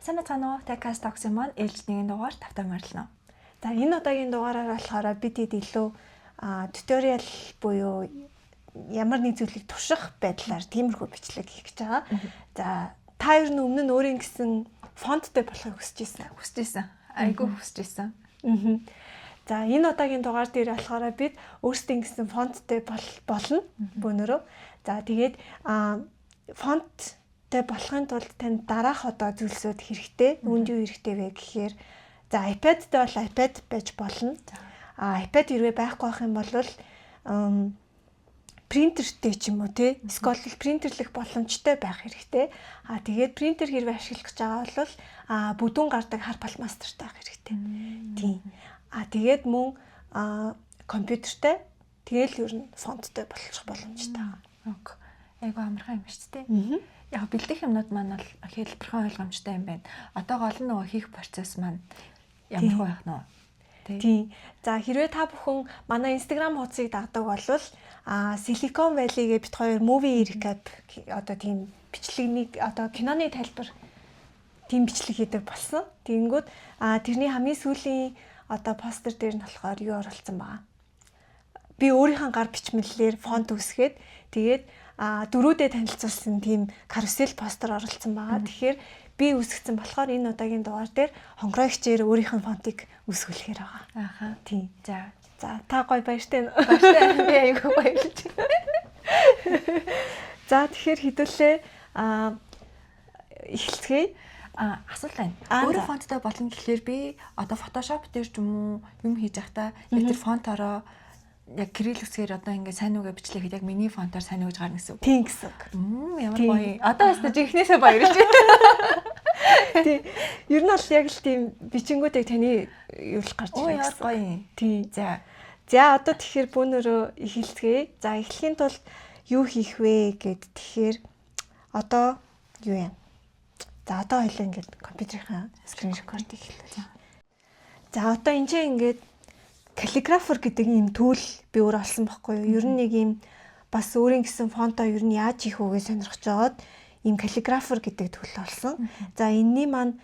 Сайн байна уу? Techcast Talks маань ээлж нэгэн дугаар тавтай морилно. За энэ удаагийн дугаараар болохоор бид илүү туториал буюу ямар нэг зүйлийг турших байдлаар тиймэрхүү бичлэг хийх гэж байгаа. За та ер нь өмнө нь өөрийн гэсэн фонттэй болохыг хүсэж байсан. Айгүй хүсэж байсан. За энэ удаагийн дугаар дээр болохоор бид өөрсдийн гэсэн фонттэй болно бөөнөрөө. За тэгээд фонттэй болохын тулд танд дараах одоо зүйлсүүд хэрэгтэй. Үүнд юу хэрэгтэй вэ гэхээр за iPad-тэй бол iPad байж болно. iPad хэрвээ байхгүй байх юм бол принтертэй ч юм уу тий эсвэл принтерлэх боломжтой байх хэрэгтэй. Тэгээд принтер хэрвээ ашиглах гэж байгаа бол бүдүүн гардаг хар пластмастертай байх хэрэгтэй. Тийм. Тэгээд мөн компьютертэй тэгэл ер нь фонттой болох боломжтой. Ок. Айгу амархан юм шүү дээ. Яг бэлдэх юмнууд маань бол хэлбэрхэн ойлгомжтой юм байна. Одоо гол нь нөгөө хийх процесс маань ямар байх нь вэ? Тийм. За хэрвээ та бүхэн манай Instagram хуудсыг дагдаг бол Silicon Valley-гээ бит хоёр movie recap одоо тийм бичлэгний одоо киноны тайлбар тийм бичлэг хийдэг болсон. Тэгэнгүүт тэрний хамгийн сүүлийн одоо постэр дээр нь болохоор юу оруулсан байгаа. Би өөрийнхөө гар бичмэллэр фонт үсгээд тэгээд дөрүүдээ танилцуулсан тийм карусел постэр оруулсан байгаа. Тэгэхээр би үсгэсэн болохоор энэ удаагийн дугаар дээр хонгорогчээр өөрийнхөө фонтыг үсгүүлэхээр байгаа. Ааха. Тийм. За та гоё баяртай. баяртай. Би айгүй баярлж байна. За тэгэхээр хэдүүлээ эхэлцгээе. Асуулт байна. Өөрөө фонттой болно гэхлээр би одоо Photoshop дээр ч юм уу юм хийж байхдаа яг тэр фонтороо яг кирилл үсгээр одоо ингээд сайн үгээ бичлэхэд яг миний фонтоор сайн үгж гарна гэсэн үг. Тийм гэсэн үг. Ямар гоё. Одоо ястаа жинхнээсээ баярлж байна. Тийм. Ер нь бол яг л тийм бичингүүдийг таны юу л гарч ирсэн. Ямар гоё. Тийм. За одоо тэгэхээр бүүнөрөө эхэлцгээе. За эхлэхийн тулд юу хийх вэ гэд тэгэхээр одоо юу юм? За одоо хоёлаа ингээд компьютерийн скрин рекордыг хэлээ. За одоо энэ чинь ингээд каллиграфер гэдэг ийм түүл би өөр олсон байхгүй юу? Ер нь нэг ийм бас өөрийн гэсэн фонтоо ер нь яаж хийх үгээ сонирхож байгаад ийм каллиграфер гэдэг түүл олсон. За энэний маань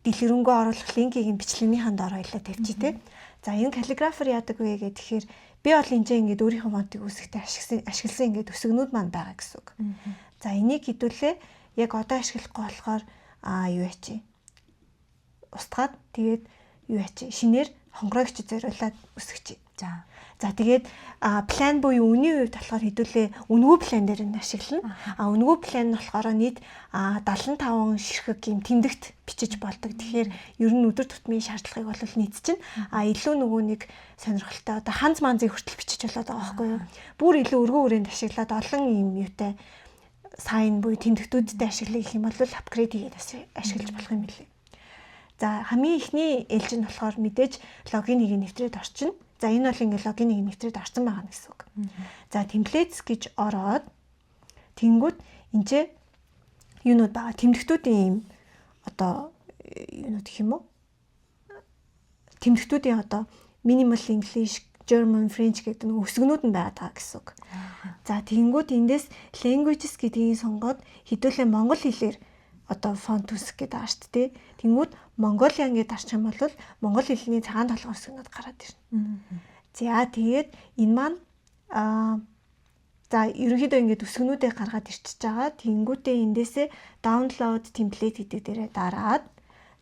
дэлгэрэнгүй оруулах линкийг бичлэгний ханд оруулаад тавьчих тий. За энэ каллиграфер яадаг вэ гэхээр би бол энэ ингээд өөрийнхөө фонтыг үүсгэхдээ ашигласан ингээд өсгөнүүд маань байгаа гэсэн үг. За энийг хэдүүлээ яг одоо ашиглахгүй болохоор юу яачи. Устгаад тэгээд юу яачи шинээр хонгорогч зориулаад үсгэж. За тэгээд план буюу үний хувьд болохоор хэдүүлээ үнэгүй план дээр нь ашиглана. Үнэгүй план нь болохоор нийт 75 ширхэг юм тэмдэгт бичиж болдог. Тэгэхээр ер нь өдөр тутмын шаардлагыг бол нийт чинь илүү нөгөө нэг сонирхолтой одоо ханз манзыг хүртэл бичиж болоод байгаа байхгүй юу. Бүр илүү өргөн хүрээнд ашиглаад олон юм юутай сайн буюу тэмдэгтүүдтэй ашиглах гэх юм бол апгрейд хийгээд ашиглаж болох юм билээ. За хамгийн ихний ээлж нь болохоор мэдээж логиныг нэвтрээд орчин. За энэ бол ингээд логиныг нэвтрээд орсон байгаа гэсэн үг. За templates гэж ороод тэнгүүд энэ юунууд байгаа. Тэмдэгтүүдийн юм одоо юунууд гэх юм уу? Тэмдэгтүүдийн одоо minimal English, German, French гэдэг нэг өсгөнүүд нь байгаа гэсэн үг. За тэнгүүд эндээс languages гэдгийг сонгоод хэдүүлээ монгол хэлээр одоо фонт үсгэх гэдэг байгаа шүү дээ. Тэнгүүд Mongolian гэдээ дарчих юм бол монгол хэлний цагаан толгой өсгөнүүд гараад ирнэ. За тэгээд энэ маань за ерөнхийдөө ингэж өсгөнүүдээ гаргаад ирчихэж байгаа. Тэнгүүдээ эндээсээ download template гэдэг дээрээ дараад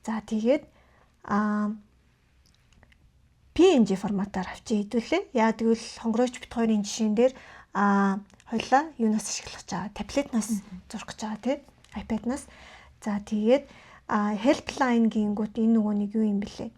за тэгээд PNG форматаар авчиж хэдүүлээ. Яа тэгвэл хонгорогч бит хоёрын жишээн дээр хоёлаа юунаас ашиглах гэж байгаа. Таблетнаас зурх гэж байгаа тийм iPad-наас. За тэгээд helpline гингүүт энэ нөгөө нэг юу юм бэлээ.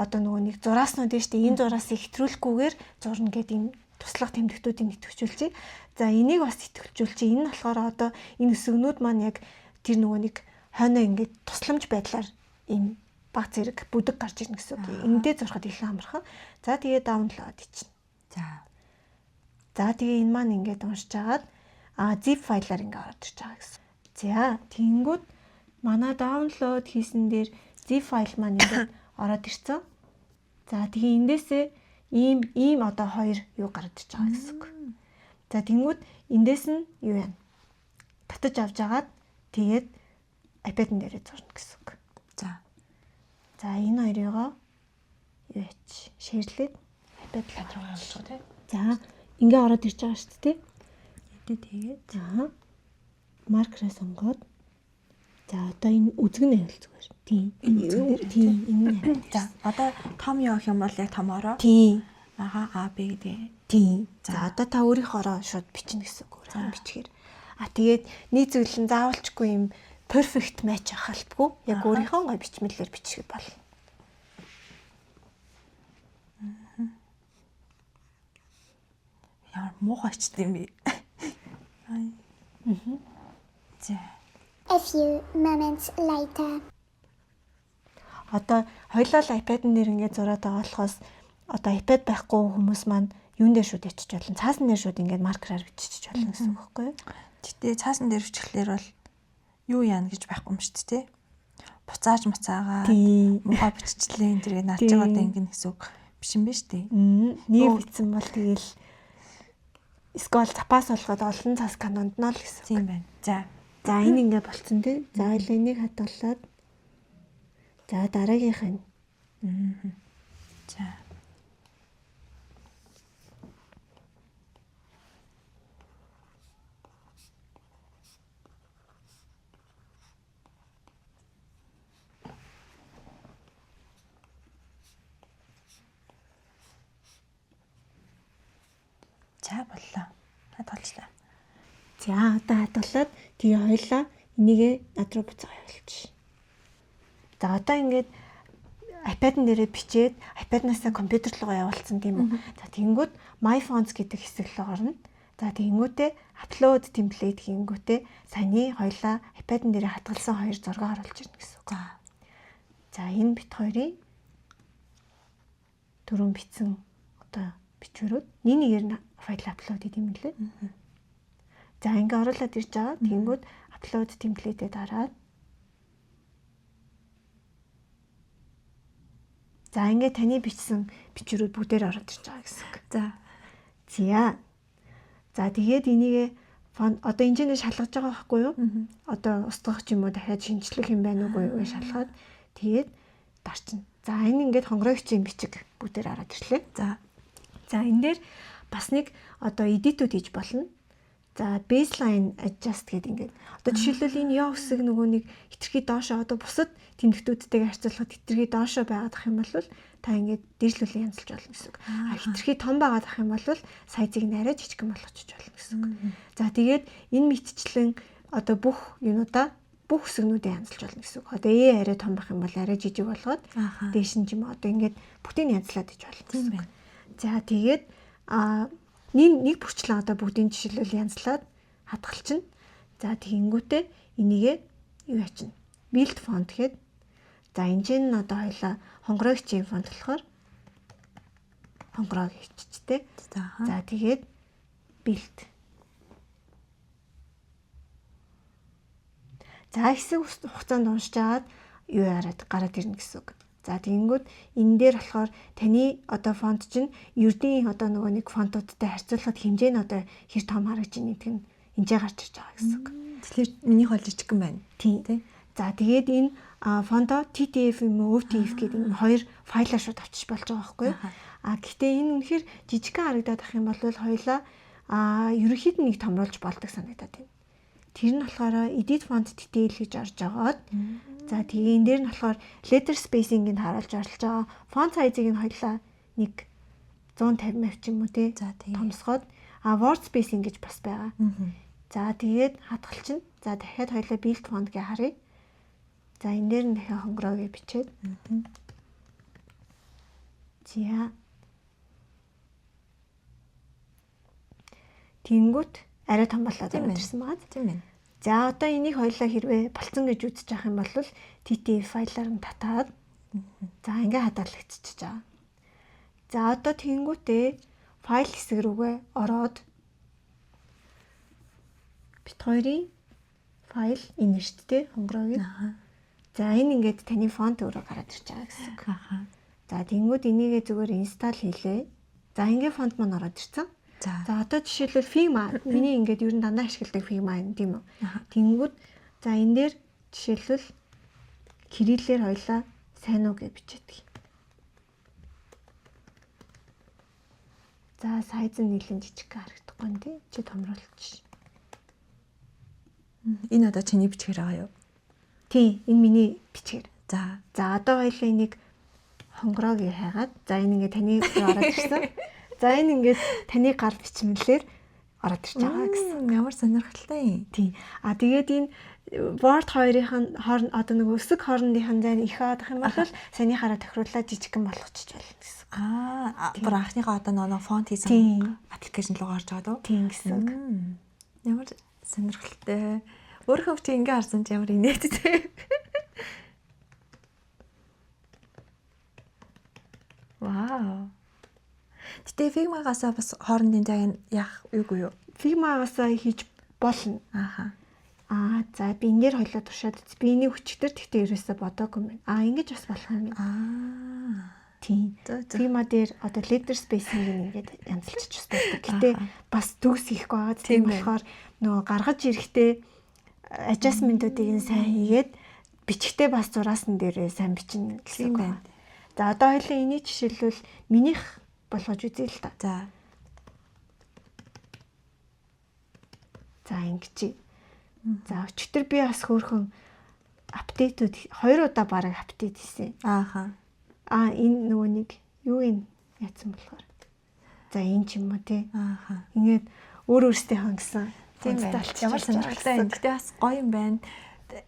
Одоо нөгөө нэг зурааснууд дээ штэ энэ зураасыг хэтрүүлэхгүйгээр зурна гэдэг энэ туслах тэмдэгтүүдийг идэвхжүүлчихье. За энийг бас идэвхжүүлчихье. Энэ нь болохоор одоо энэ өсгөнүүд маань яг тэр нөгөө нэг хойноо ингээд тусламж байдлаар энэ баг зэрэг бүдэг гарч ирнэ гэсэн үг. Эндээ зурхад илүү амархан. За тэгээд download хийчихнэ. За тэгээ энэ маань ингээд уншиж агаад zip файлаар ингээд орж ирж байгаа гэсэн. За тэнгүүд манай download хийсэн дээр zip файл маань ингээд ороод ирсэн. За тэгээ эндээсээ ийм одоо хоёр юу гарч ирж байгаа гэсэн үг. За тэнгүүд эндээс нь юу яа? Татаж авч агаад тэгээд iPad-ын дээрээ зурна гэсэн үг. За. За энэ хоёрыгоо юу яач шеэрлээд iPad руу явуулчих тий. За ингээ ороод ирж байгаа шүү дээ. Тэгээд за маркераа сонгоод за одоо энэ үзгэн авил зүгээр. Тийм. Тийм энэ. За одоо том явах юм бол яг томоороо. Тийм. Аха А Б гэдэг. Тийм. За одоо та өөрийнхоороо шууд бичнэ гэсэн үг. Өөрөөр бичгээр. Тэгээд нийт зөвлөн заавалчгүй юм perfect match ахалбгүй. Яг өөрийнхөө гой бичмэлээр бичих бол. Яа муухайч юм бэ? За. A few moments later. Одоо хоёлаа л iPad-ын дээр ингээд зураад байгаа болохоос одоо iPad байхгүй хүмүүс маань юун дээр шууд ячиж болно. Цаасан дээр шууд ингээд маркераар бичиж болно гэсэн үг байхгүй юу? Гэтэ цаасан дээр бичихлээр бол юу яана гэж байхгүй юм шүү дээ. Буцааж мацаагаа муухай биччихлээ энэ тэргээ нааж байгаа даа ингэнэ гэсэн үг биш юм байна шүү дээ. Нэг бичсэн бол тэгэл скол запас болгоод олон цас канонд нь л гэсэн. Тийм байна. За энэ ингээд болцсон тий. За энийг хадгалаад за дараагийнх нь. За. За боллоо. Хадгалчлаа. За одоо хадгалаад тэгээ хоёлаа энийгээ над руу буцаага явуулчих. За одоо ингээд iPad-ын дээрээ бичээд iPad-наасаа компьютер руу явуулсан тийм үү. За тэгэнгүүт My Fonts гэдэг хэсэг рүү орно. За тэгэнгүүтээ upload template хийнгүүтээ саяны хоёлаа iPad-ын дээрээ хадгалсан хоёр зураг оруулж ирнэ гэсэн үг. За энэ бит хоёрын дөрөв бичсэн одоо бичвэрүүд нэгээр файл апплод хийх юм лээ. За ингээ оруулаад ирж байгаа. Тэгэнгүүт upload template-д дараад за ингээ таны бичсэн бичвэрүүд бүгдээр ороод ирж байгаа гэсэн үг. За. За тэгээд энийг одоо энэчнээ шалгаж байгаа байхгүй юу? Одоо устгах ч юм уу дахиад шинжлэх юм байна уугүй юу шалгаад тэгээд дарчна. За энэ ингээд хонгорогчийн бичиг бүгдээр ороод ирлээ. За энэ дээр бас нэг одоо эдитүүд хийж болно. За baseline adjust гэдэг ингээд. Одоо жишээлбэл энэ яв хэсэг нөгөө нэг хитрхи доошоо одоо бусад тэмдэгтүүдтэйгээ харьцуулахад хитрхи доошоо байгаад ах юм бол та ингээд дээшлүүлэн янзалж болно гэсэн үг. Хитрхи том байгаад ах юм бол сайзыг арай жижигхэн болгочих болно гэсэн үг. За тэгээд энэ мэтчлэн одоо бүх юунуудаа бүх хэсгнүүдээ янзалж болно гэсэн үг. Одоо арай том байх юм бол арай жижиг болгоод дээш нь ч юм одоо ингээд бүтэн янзлаад иж болно гэсэн үг. За тэгээд нэг бүрчлэн одоо бүгдийн жишээлбэл янзлаад хадгалчихна. За тэгэнгүүтээ энийгээ юу ячна? Build font гэхэд за энэ нь одоо хоёлаа хонгорогчийн фонт болохоор хонгороо хийчихтэй. За тэгээд build. За хэсэг хугацаанд уншиж аваад юу гараад ирнэ гэсэн үг. За тэгэнгүүт энэ дээр болохоор таны одоо фонт чинь ердийн одоо нөгөө нэг фонтуудтай харьцуулахад хэмжээ нь одоо хэр том харагдаж байна гэдэг нь энэжээ гарч ирж байгаа гэсэн үг. Тэгэхээр миний хол жижигхэн байна. Тийм. За тэгээд энэ фонто TTF юм уу OTF гэдэг энэ хоёр файлаар шууд авчиж болж байгаа байхгүй юу? Гэхдээ энэ үнэхээр жижигхэн харагдаад ах юм бол хоёлаа ерөнхийд нь нэг томруулж болдог санагдаад байна. Тэр нь болохоор edit font detail гэж орж агаад за тэгээ энэ дээр нь болохоор letter spacing-ийг харуулж орлож байгаа. Font size-ыг нь хоёлаа нэг 150 мв ч юм уу тий томсгоод word spacing гэж бас байгаа. За тэгээд хадгалчихна. За дахиад хоёлаа build font гээ харъя. За энэ дээр нь дахиад хонгороогээ бичээд. За тэнгүүт арай том болоод ирсэн байгаа. Тийм ээ. За одоо энийг хоёлаа хэрвээ болцсон гэж үзэж авах юм бол TTF файлаар нь татаад за ингээ хадгалагдчихж байгаа. За одоо тэнгүүтээ файл хэсэг рүүгээ ороод бит хоёрын файл энэ шүү дээ хонгороогийн. За энэ ингээд таны фонт өөрөө гараад ирж байгаа гэсэн үг. За тэнгүүд энийгээ зүгээр инсталл хийлээ. За ингээ фонт маань ороод ирсэн. За одоо жишээлбэл Figma миний ингээд ер нь дандаа ашигладаг Figma юм тийм үү. Тэнгүүд за энэ дээр Жишээлбэл кириллээр хоёлаа сайн уу гэж бичээдэг. За сайз нь нэлээд жижиг харагдахгүй юм тий. Чи томруулчих. Энэ одоо чиний бичгээр байгаа юу? Тий, энэ миний бичгээр. За Одоо хоёлаа энийг хонгороог хайгаад за энэ ингээд таны руу ороод ирсэн. За энэ ингээд таны гар бичмэлээр ороод ирж байгаа гэсэн. Ямар сонирхолтой. Тий. Тэгээд энэ board хоёрын хооронд одоо нэг өсөг хоорондын зайн их авах юм бол санийхаараа тохируулаад жижигхэн болгочих болно гэсэн. Бүр анхныхаа одоо нөгөө фонт хийсэн аппликейшн руу гарч байгаа дөө. Тийм гэсэн. Ямар сонирхолтой. Өөрөө чи ингэ харсан ч ямар инээдтэй. Вау. Тэгтээ Figma-гаас бас хоорондын зайн яах үгүй юу? Figma-гаас хийж болно. За би энээр хоёлоо туршаад би энийг хүчтэй тэгтээ ерөөсө бодоогүй юм. Ингэж бас болох юм. Тийм. Figma дээр одоо leader spacing ингээд янзлчих ёстой. Гэтэ бас төгс хийхгүй байгаа. Тийм болохоор нөгөө гаргаж ирэхдээ adjustment-уудыг нь сайн хийгээд бичгтээ бас зураасан дээрээ сайн бичнэ гэсэн үг байна. За одоо хоёлаа энийг жишээлбэл минийх болгож үзье л та. За ингэж. За өчтөр би бас хөөрхөн апдейтүүд 2 удаа бараг апдейт хийсэн. Энэ нөгөө нэг юу юм яатсан болохоор. За энэ ч юм уу тий. Ингээд өөрөөсөө хангасан. Тийм байна. Ямар сонирхолтой юм. Гэтэ бас гоё юм байна.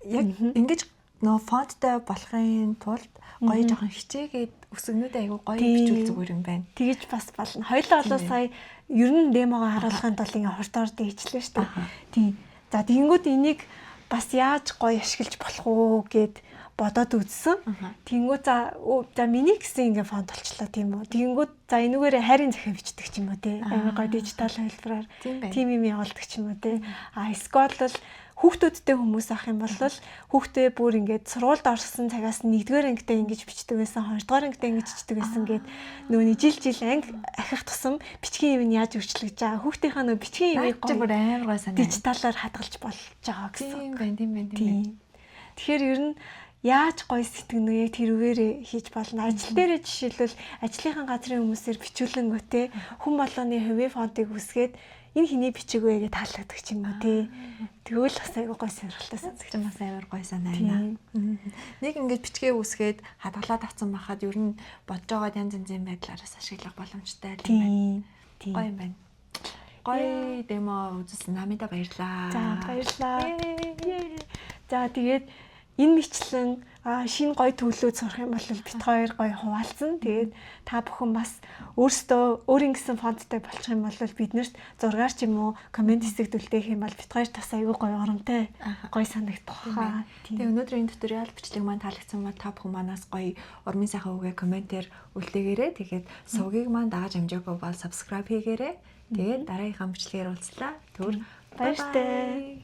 Яг ингэж нөө фонттой болохын тулд гоё жоохон хичээгээд өсгөнүүдээ айгүй гоё бичүүл зүгээр юм байна. Тэгэж бас болно. Хоёлоо болоо сая ер нь демогоо харуулахын тулд ингээ хорт хийчлээ шүү дээ. Тийм. За тэгэнгүүт энийг бас яаж гоё ашиглаж болох уу гэд бодоод үзсэн. Тэгэнгүүт за миний гэсэн ингээ фонт болчлаа тийм үү. Тэгэнгүүт за энүүгээрээ хайрын захиа бичдэг ч юм уу те. Амар гоё дижитал хэлбэрээр тийм юм явуулдаг ч юм уу те. Эсвэл хүүхдүүдтэй хүмүүс авах юм бол хүүхдээ бүр ингээд сургуульд орсон цагаас нэгдүгээр ангитай ингэж бичдэг байсан, хоёрдугаар ангитай ингэж бичдэг байсан гэд нөгөө жил анги ахих тусам бичгийн юм нь яаж өөрчлөгдөж байгаа. Хүүхдийнхаа нөгөө бичгийн юмыг бүр амар гой санаа. Дижиталаар хадгалж болж байгаа гэсэн. Тийм байна. Тэгэхээр ер нь яаж гоё сэтгэнэ яг тэрүүгээрээ хийж болно. Ажил дээрээ жишээлбэл ажлынхаа газрын хүмүүсээр бичүүлэнгүүтээ хүн болгоны хувийн фонтыг үсгээд энэ хиний бичиг вэ гэж таалагддаг ч юм уу тий. Тэгвэл бас айгүй гоё сонирхолтой сонсогч юм бас амар гоё санаа байна. Нэг ингэж бичгээ үсгээд хадгалаад авсан байхад ер нь бодож байгаа янз янзын байдлаараас ашиглах боломжтой юм байна. Гоё юм байна. Гоё демо үзсэн намайда баярлаа. За баярлаа. За тэгээд энэ мэтлэн шинэ гоё төлөвлөд сурах юм бол бит хоёр гоё хуваалцсан. Тэгээд та бүхэн бас өөрсдөө өөрийн гэсэн фонттай болчих юм бол биднэрт зургаар ч юм уу комент хэсэг дүлдээх юм бол бит хоёр тас аягүй гоё оромтой гоё санагдах баха. Тэгээд өнөөдрийн туториал бичлэг маань таалагдсан ба та бүхэн манаас гоё урмын сайхан үгээ комментээр үлдээгээрэй. Тэгээд сувгийг маань дагаж амжаагүй бол subscribe хийгээрэй. Тэгээд дараагийнхаа бичлэгээр уулзлаа. Түр баяртай.